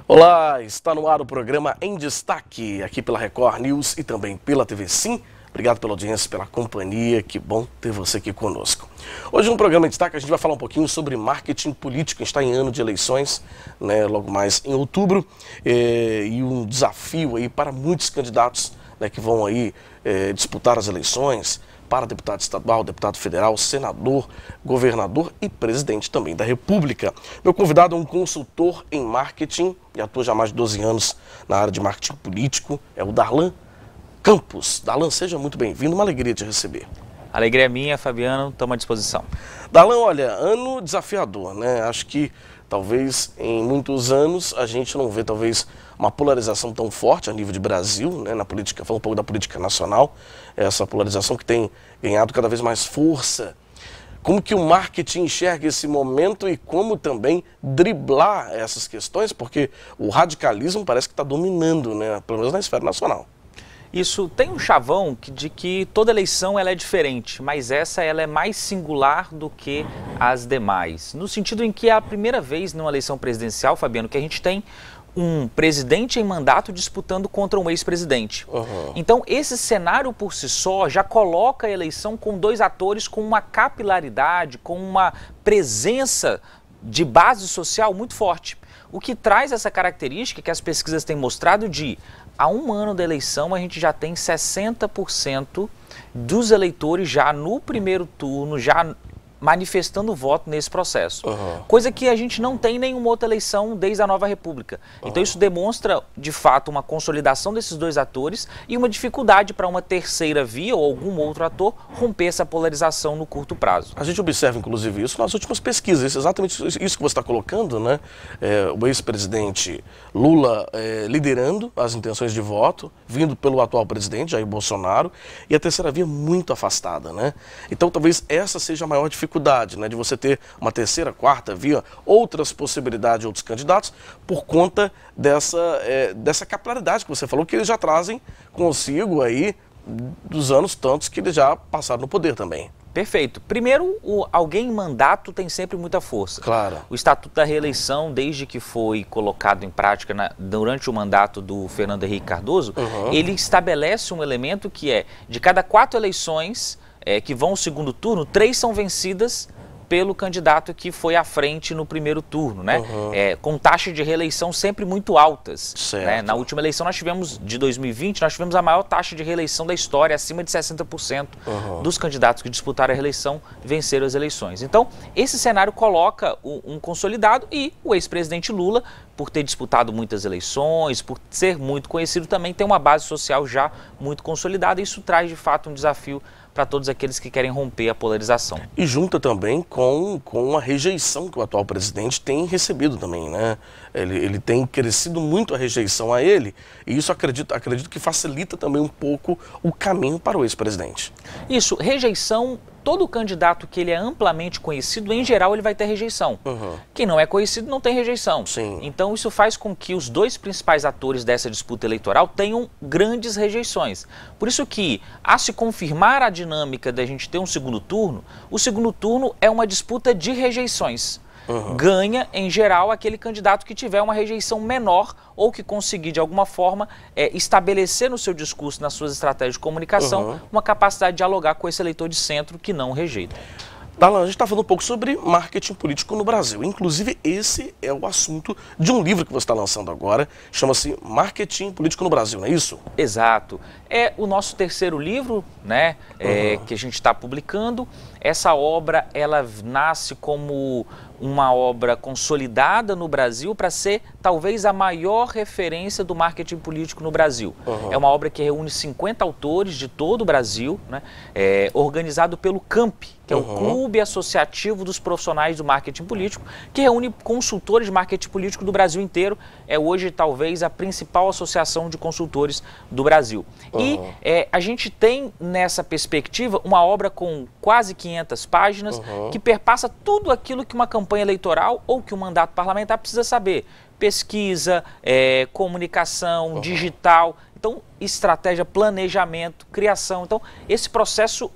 Olá, está no ar o programa Em Destaque, aqui pela Record News e também pela TV Sim. Obrigado pela audiência, pela companhia, que bom ter você aqui conosco. Hoje no programa Em Destaque a gente vai falar um pouquinho sobre marketing político. A gente está em ano de eleições, né, logo mais em outubro, e um desafio aí para muitos candidatos, né, que vão aí disputar as eleições, para deputado estadual, deputado federal, senador, governador e presidente também da República. Meu convidado é um consultor em marketing e atua já há mais de 12 anos na área de marketing político, é o Darlan Campos. Darlan, seja muito bem-vindo, uma alegria te receber. Alegria minha, Fabiano, estamos à disposição. Darlan, olha, ano desafiador, né? Acho que talvez em muitos anos a gente não vê talvez uma polarização tão forte a nível de Brasil, né, na política, falando um pouco da política nacional, essa polarização que tem ganhado cada vez mais força. Como que o marketing enxerga esse momento e como também driblar essas questões, porque o radicalismo parece que está dominando, né, pelo menos na esfera nacional. Isso tem um chavão de que toda eleição ela é diferente, mas essa ela é mais singular do que as demais. No sentido em que é a primeira vez numa eleição presidencial, Fabiano, que a gente tem um presidente em mandato disputando contra um ex-presidente. Então, esse cenário por si só já coloca a eleição com dois atores com uma capilaridade, com uma presença de base social muito forte. O que traz essa característica que as pesquisas têm mostrado de, há um ano da eleição, a gente já tem 60% dos eleitores já no primeiro turno, já manifestando voto nesse processo. Coisa que a gente não tem em nenhuma outra eleição desde a Nova República. Então isso demonstra, de fato, uma consolidação desses dois atores e uma dificuldade para uma terceira via ou algum outro ator romper essa polarização no curto prazo. A gente observa, inclusive, isso nas últimas pesquisas, exatamente isso que você está colocando, né? O ex-presidente Lula liderando as intenções de voto, vindo pelo atual presidente, Jair Bolsonaro, e a terceira via muito afastada, né? Então talvez essa seja a maior dificuldade, né, de você ter uma terceira, quarta via, outras possibilidades, outros candidatos, por conta dessa capilaridade que você falou, que eles já trazem consigo aí dos anos tantos que eles já passaram no poder também. Perfeito. Primeiro, alguém em mandato tem sempre muita força. Claro. O Estatuto da Reeleição, desde que foi colocado em prática durante o mandato do Fernando Henrique Cardoso, ele estabelece um elemento que é, de cada 4 eleições que vão ao segundo turno, 3 são vencidas pelo candidato que foi à frente no primeiro turno, né? Com taxas de reeleição sempre muito altas. Né? Na última eleição nós tivemos, de 2020, nós tivemos a maior taxa de reeleição da história, acima de 60% dos candidatos que disputaram a reeleição venceram as eleições. Então, esse cenário coloca um consolidado e o ex-presidente Lula, por ter disputado muitas eleições, por ser muito conhecido, também tem uma base social já muito consolidada. E isso traz, de fato, um desafio para todos aqueles que querem romper a polarização. E junta também com a rejeição que o atual presidente tem recebido também, né? Ele tem crescido muito a rejeição a ele, e isso acredito que facilita também um pouco o caminho para o ex-presidente. Isso, rejeição, todo candidato que ele é amplamente conhecido, em geral, ele vai ter rejeição. Quem não é conhecido não tem rejeição. Sim. Então isso faz com que os dois principais atores dessa disputa eleitoral tenham grandes rejeições. Por isso que, a se confirmar a dinâmica da gente ter um segundo turno, o segundo turno é uma disputa de rejeições. Ganha, em geral, aquele candidato que tiver uma rejeição menor ou que conseguir, de alguma forma, estabelecer no seu discurso, nas suas estratégias de comunicação, uma capacidade de dialogar com esse eleitor de centro que não rejeita. Darlan, a gente está falando um pouco sobre marketing político no Brasil. Inclusive, esse é o assunto de um livro que você está lançando agora, chama-se Marketing Político no Brasil, não é isso? Exato. É o nosso terceiro livro, né, que a gente está publicando. Essa obra, ela nasce como uma obra consolidada no Brasil para ser talvez a maior referência do marketing político no Brasil. É uma obra que reúne 50 autores de todo o Brasil, né, organizado pelo CAMP, que é o Clube Associativo dos Profissionais do Marketing Político, que reúne consultores de marketing político do Brasil inteiro. É hoje talvez a principal associação de consultores do Brasil. E a gente tem nessa perspectiva uma obra com quase 500 páginas que perpassa tudo aquilo que uma campanha eleitoral ou que um mandato parlamentar precisa saber. Pesquisa, comunicação, digital, então estratégia, planejamento, criação. Então esse processo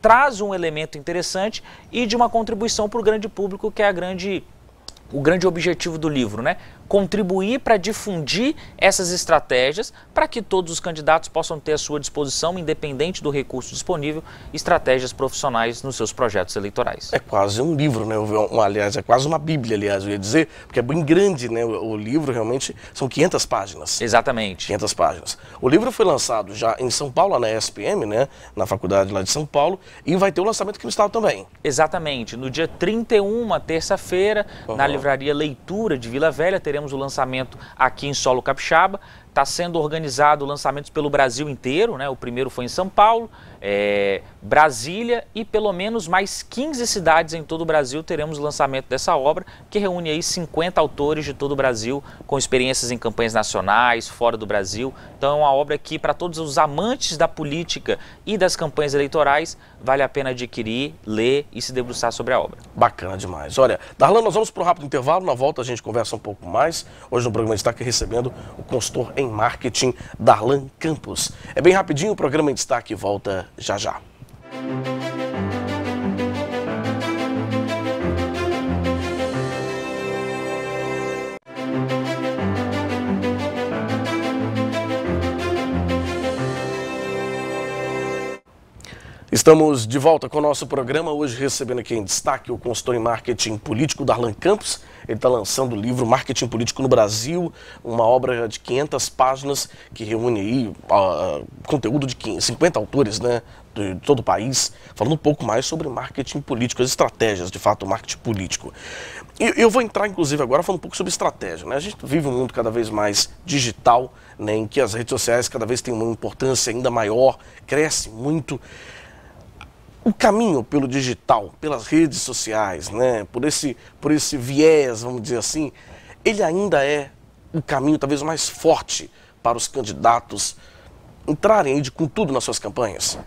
traz um elemento interessante e de uma contribuição para o grande público, que é o grande objetivo do livro, né? contribuir para difundir essas estratégias para que todos os candidatos possam ter à sua disposição, independente do recurso disponível, estratégias profissionais nos seus projetos eleitorais. É quase um livro, né? Aliás, é quase uma bíblia, aliás, eu ia dizer, porque é bem grande, né? O livro realmente são 500 páginas. Exatamente. 500 páginas. O livro foi lançado já em São Paulo, na ESPM, né? Na faculdade lá de São Paulo, e vai ter o lançamento aqui no estado também. Exatamente. No dia 31, uma terça-feira, na livraria Leitura de Vila Velha, teremos o lançamento aqui em solo capixaba. Está sendo organizado lançamentos pelo Brasil inteiro, né? O primeiro foi em São Paulo, Brasília e pelo menos mais 15 cidades em todo o Brasil teremos o lançamento dessa obra, que reúne aí 50 autores de todo o Brasil, com experiências em campanhas nacionais, fora do Brasil. Então é uma obra que, para todos os amantes da política e das campanhas eleitorais, vale a pena adquirir, ler e se debruçar sobre a obra. Bacana demais. Olha, Darlan, nós vamos para um rápido intervalo, na volta a gente conversa um pouco mais. Hoje no programa está aqui recebendo o consultor em marketing, Darlan Campos. É bem rapidinho, o programa em destaque volta já já. Estamos de volta com o nosso programa, hoje recebendo aqui em destaque o consultor em marketing político, Darlan Campos. Ele está lançando o livro Marketing Político no Brasil, uma obra de 500 páginas que reúne aí conteúdo de 50 autores, né, de todo o país, falando um pouco mais sobre marketing político, as estratégias, de fato, marketing político. Eu vou entrar, inclusive, agora falando um pouco sobre estratégia, né? A gente vive um mundo cada vez mais digital, né, em que as redes sociais cada vez têm uma importância ainda maior, cresce muito. O caminho pelo digital, pelas redes sociais, né, por esse viés, vamos dizer assim, ele ainda é o caminho talvez mais forte para os candidatos entrarem com tudo nas suas campanhas?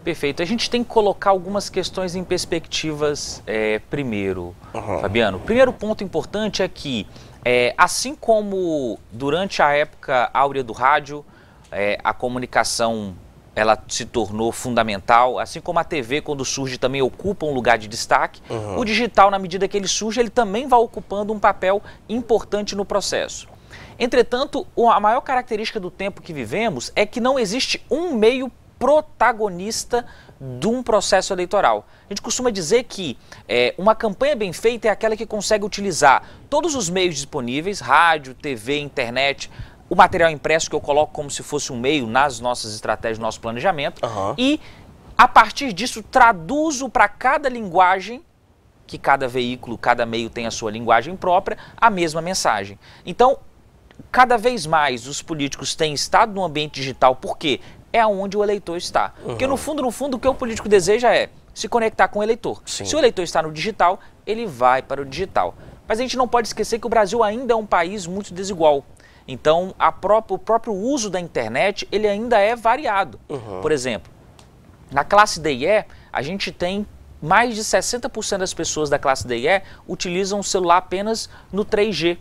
Perfeito. A gente tem que colocar algumas questões em perspectivas primeiro, Fabiano. O primeiro ponto importante é que, assim como durante a época áurea do rádio, a comunicação ela se tornou fundamental, assim como a TV, quando surge, também ocupa um lugar de destaque. O digital, na medida que ele surge, ele também vai ocupando um papel importante no processo. Entretanto, a maior característica do tempo que vivemos é que não existe um meio protagonista de um processo eleitoral. A gente costuma dizer que uma campanha bem feita é aquela que consegue utilizar todos os meios disponíveis, rádio, TV, internet, o material impresso que eu coloco como se fosse um meio nas nossas estratégias, no nosso planejamento, e a partir disso traduzo para cada linguagem, que cada veículo, cada meio tem a sua linguagem própria, a mesma mensagem. Então, cada vez mais os políticos têm estado no ambiente digital, porque é onde o eleitor está. Porque no fundo, o que o político deseja é se conectar com o eleitor. Sim. Se o eleitor está no digital, ele vai para o digital. Mas a gente não pode esquecer que o Brasil ainda é um país muito desigual. Então, o próprio uso da internet, ele ainda é variado. Por exemplo, na classe D e E, a gente tem mais de 60% das pessoas da classe D e E utilizam o celular apenas no 3G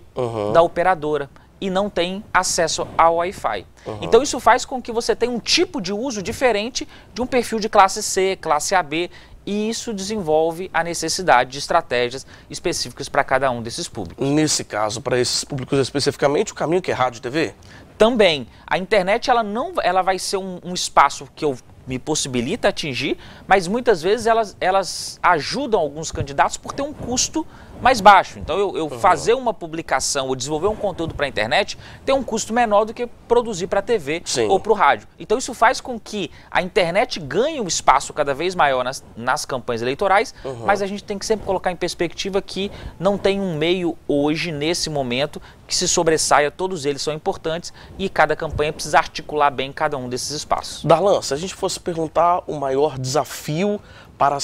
da operadora e não tem acesso ao Wi-Fi. Então, isso faz com que você tenha um tipo de uso diferente de um perfil de classe C, classe AB, e isso desenvolve a necessidade de estratégias específicas para cada um desses públicos. Nesse caso, para esses públicos especificamente, o caminho que é rádio e TV? Também. A internet ela vai ser um espaço que me possibilita atingir, mas muitas vezes elas ajudam alguns candidatos por ter um custo mais baixo. Então eu fazer uma publicação ou desenvolver um conteúdo para a internet tem um custo menor do que produzir para a TV ou para o rádio. Então isso faz com que a internet ganhe um espaço cada vez maior nas campanhas eleitorais, mas a gente tem que sempre colocar em perspectiva que não tem um meio hoje, nesse momento, que se sobressaia. Todos eles são importantes e cada campanha precisa articular bem cada um desses espaços. Darlan, se a gente fosse perguntar o maior desafio para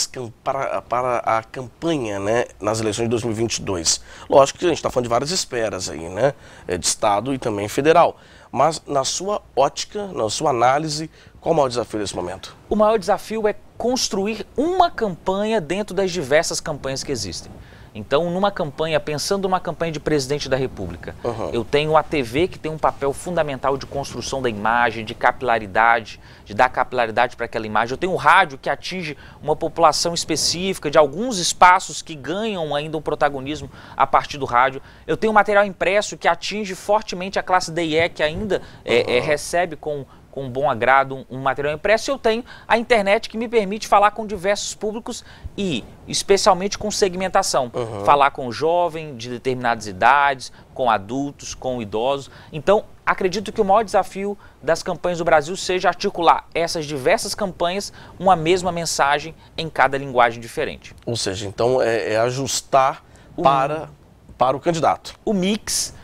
a campanha, né, nas eleições de 2022. Lógico que a gente está falando de várias esferas aí, né, de Estado e também federal. Mas na sua ótica, na sua análise, qual o maior desafio nesse momento? O maior desafio é construir uma campanha dentro das diversas campanhas que existem. Então, numa campanha, pensando numa campanha de presidente da República, eu tenho a TV que tem um papel fundamental de construção da imagem, de capilaridade, de dar capilaridade para aquela imagem. Eu tenho o rádio que atinge uma população específica, de alguns espaços que ganham ainda um protagonismo a partir do rádio. Eu tenho o material impresso que atinge fortemente a classe D e E, que ainda recebe com bom agrado um material impresso. Eu tenho a internet que me permite falar com diversos públicos e especialmente com segmentação. Falar com o jovem de determinadas idades, com adultos, com idosos. Então, acredito que o maior desafio das campanhas do Brasil seja articular essas diversas campanhas, uma mesma mensagem em cada linguagem diferente. Ou seja, então é ajustar para o candidato. O mix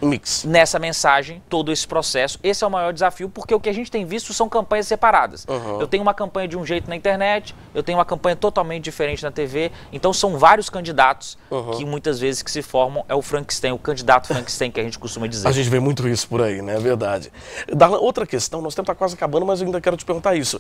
nessa mensagem, todo esse processo. Esse é o maior desafio, porque o que a gente tem visto são campanhas separadas. Eu tenho uma campanha de um jeito na internet, eu tenho uma campanha totalmente diferente na TV, então são vários candidatos que muitas vezes que se formam, é o Frankenstein, o candidato Frankenstein que a gente costuma dizer. A gente vê muito isso por aí, né? É verdade. Darlan, outra questão, nosso tempo está quase acabando, mas eu ainda quero te perguntar isso.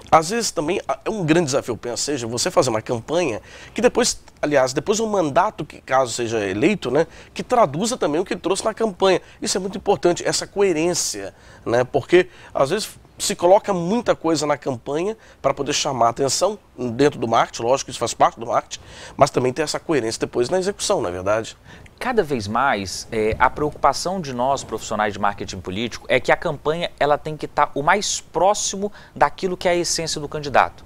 Às vezes também é um grande desafio, penso, seja você fazer uma campanha que depois, aliás, depois um mandato, que caso seja eleito, né, que traduza também o que trouxe na campanha. Isso é muito importante, essa coerência, né? Porque às vezes se coloca muita coisa na campanha para poder chamar a atenção dentro do marketing, lógico que isso faz parte do marketing, mas também tem essa coerência depois na execução, não é verdade? Cada vez mais, a preocupação de nós, profissionais de marketing político, é que a campanha ela tem que estar o mais próximo daquilo que é a essência do candidato.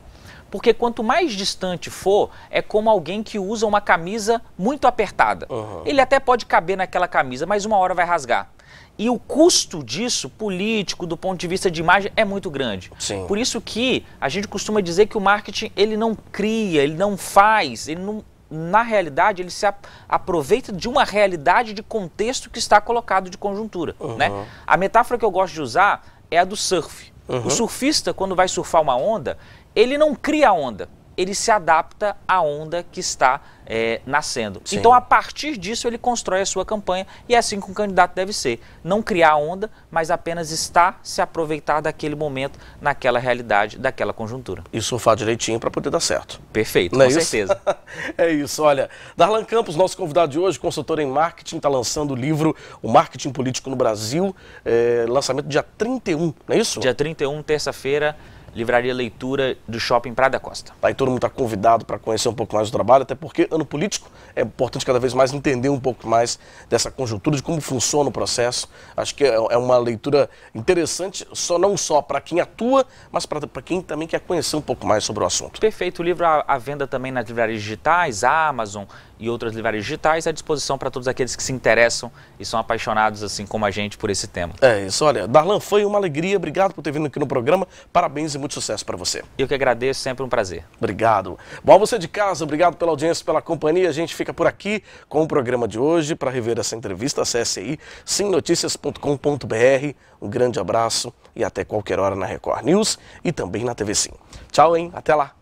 Porque quanto mais distante for, é como alguém que usa uma camisa muito apertada. Ele até pode caber naquela camisa, mas uma hora vai rasgar. E o custo disso, político, do ponto de vista de imagem, é muito grande. Sim. Por isso que a gente costuma dizer que o marketing, ele não cria, ele não faz, ele não... Na realidade, ele se aproveita de uma realidade de contexto que está colocado de conjuntura. Né? A metáfora que eu gosto de usar é a do surf. O surfista, quando vai surfar uma onda, ele não cria a onda, ele se adapta à onda que está nascendo. Sim. Então, a partir disso, ele constrói a sua campanha e é assim que um candidato deve ser. Não criar a onda, mas apenas estar, se aproveitar daquele momento, naquela realidade, daquela conjuntura. E surfar direitinho para poder dar certo. Perfeito, Não com é isso? certeza. É isso, olha. Darlan Campos, nosso convidado de hoje, consultor em marketing, está lançando o livro O Marketing Político no Brasil, lançamento dia 31, não é isso? Dia 31, terça-feira, Livraria Leitura do Shopping Praia da Costa. Aí todo mundo está convidado para conhecer um pouco mais do trabalho, até porque ano político é importante cada vez mais entender um pouco mais dessa conjuntura, de como funciona o processo. Acho que é uma leitura interessante, não só para quem atua, mas para quem também quer conhecer um pouco mais sobre o assunto. Perfeito, o livro à venda também nas livrarias digitais, a Amazon e outras livrarias digitais, à disposição para todos aqueles que se interessam e são apaixonados, assim como a gente, por esse tema. É isso, olha, Darlan, foi uma alegria, obrigado por ter vindo aqui no programa, parabéns e muito sucesso para você. Eu que agradeço, sempre um prazer. Obrigado. Bom, você de casa, obrigado pela audiência, pela companhia. A gente fica por aqui com o programa de hoje. Para rever essa entrevista, acesse aí simnoticias.com.br. Um grande abraço e até qualquer hora na Record News e também na TV Sim. Tchau, hein? Até lá.